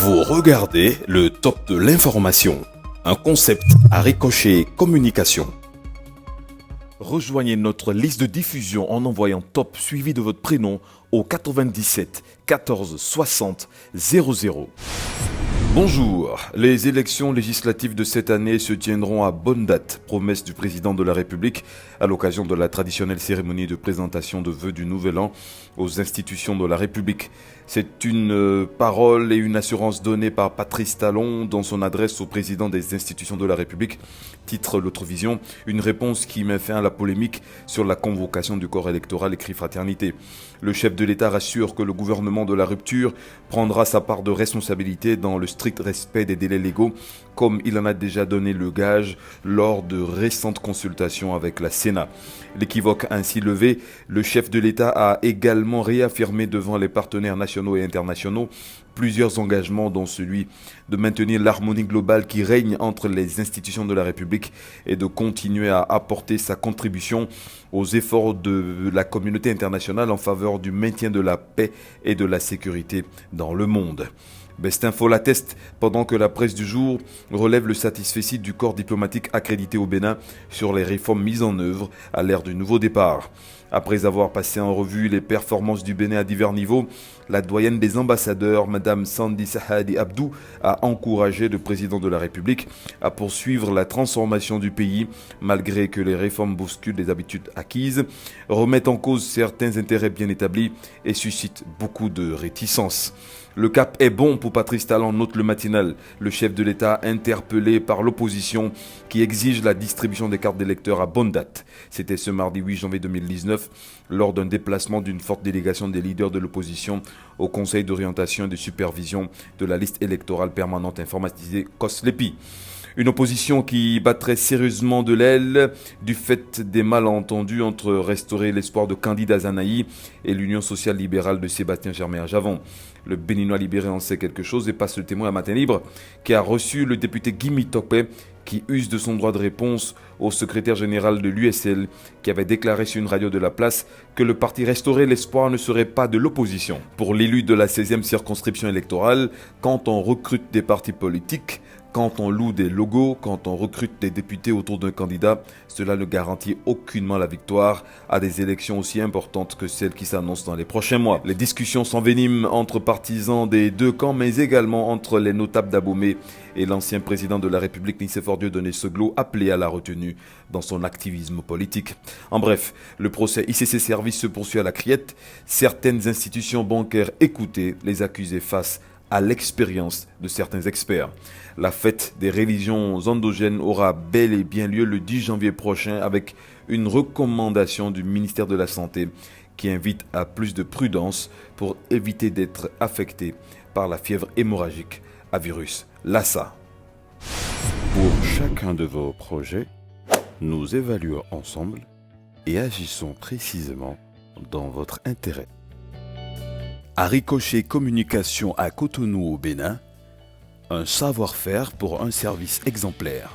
Vous regardez le top de l'information, un concept à Ricochet Communication. Rejoignez notre liste de diffusion en envoyant top suivi de votre prénom au 97 14 60 00. Bonjour, les élections législatives de cette année se tiendront à bonne date, promesse du président de la République à l'occasion de la traditionnelle cérémonie de présentation de vœux du Nouvel An aux institutions de la République. C'est une parole et une assurance donnée par Patrice Talon dans son adresse au président des institutions de la République, titre L'Autre Vision, une réponse qui met fin à la polémique sur la convocation du corps électoral écrit Fraternité. Le chef de l'État rassure que le gouvernement de la rupture prendra sa part de responsabilité dans le strict respect des délais légaux, comme il en a déjà donné le gage lors de récentes consultations avec la Sénat. L'équivoque ainsi levé, le chef de l'État a également réaffirmé devant les partenaires nationaux et internationaux plusieurs engagements, dont celui de maintenir l'harmonie globale qui règne entre les institutions de la République et de continuer à apporter sa contribution aux efforts de la communauté internationale en faveur du maintien de la paix et de la sécurité dans le monde. Bestinfo l'atteste pendant que la presse du jour relève le satisfecit du corps diplomatique accrédité au Bénin sur les réformes mises en œuvre à l'ère du nouveau départ. Après avoir passé en revue les performances du Bénin à divers niveaux, la doyenne des ambassadeurs, Mme Sandi Sahadi Abdou, a encouragé le président de la République à poursuivre la transformation du pays, malgré que les réformes bousculent les habitudes acquises, remettent en cause certains intérêts bien établis et suscitent beaucoup de réticences. Le cap est bon pour Patrice Talon, note le matinal. Le chef de l'État interpellé par l'opposition qui exige la distribution des cartes d'électeurs à bonne date. C'était ce mardi 8 janvier 2019 lors d'un déplacement d'une forte délégation des leaders de l'opposition au Conseil d'orientation et de supervision de la liste électorale permanente informatisée COSLEPI. Une opposition qui battrait sérieusement de l'aile du fait des malentendus entre Restaurer l'espoir de Candide Azanaï et l'Union sociale libérale de Sébastien Germain-Javon. Le Béninois libéré en sait quelque chose et passe le témoin à Matin Libre, qui a reçu le député Guy Topé, qui use de son droit de réponse au secrétaire général de l'USL, qui avait déclaré sur une radio de la place que le parti Restaurer l'espoir ne serait pas de l'opposition. Pour l'élu de la 16e circonscription électorale, quand on recrute des partis politiques, quand on loue des logos, quand on recrute des députés autour d'un candidat, cela ne garantit aucunement la victoire à des élections aussi importantes que celles qui s'annoncent dans les prochains mois. Les discussions s'enveniment entre partisans des deux camps, mais également entre les notables d'Abomey et l'ancien président de la République, Nicéphore Dieudonné Seglo, appelé à la retenue dans son activisme politique. En bref, le procès ICC Service se poursuit à la criette. Certaines institutions bancaires écoutées, les accusés face à l'expérience de certains experts. La fête des religions endogènes aura bel et bien lieu le 10 janvier prochain avec une recommandation du ministère de la Santé qui invite à plus de prudence pour éviter d'être affecté par la fièvre hémorragique à virus Lassa. Pour chacun de vos projets, nous évaluons ensemble et agissons précisément dans votre intérêt. À Ricochet Communication à Cotonou au Bénin, un savoir-faire pour un service exemplaire.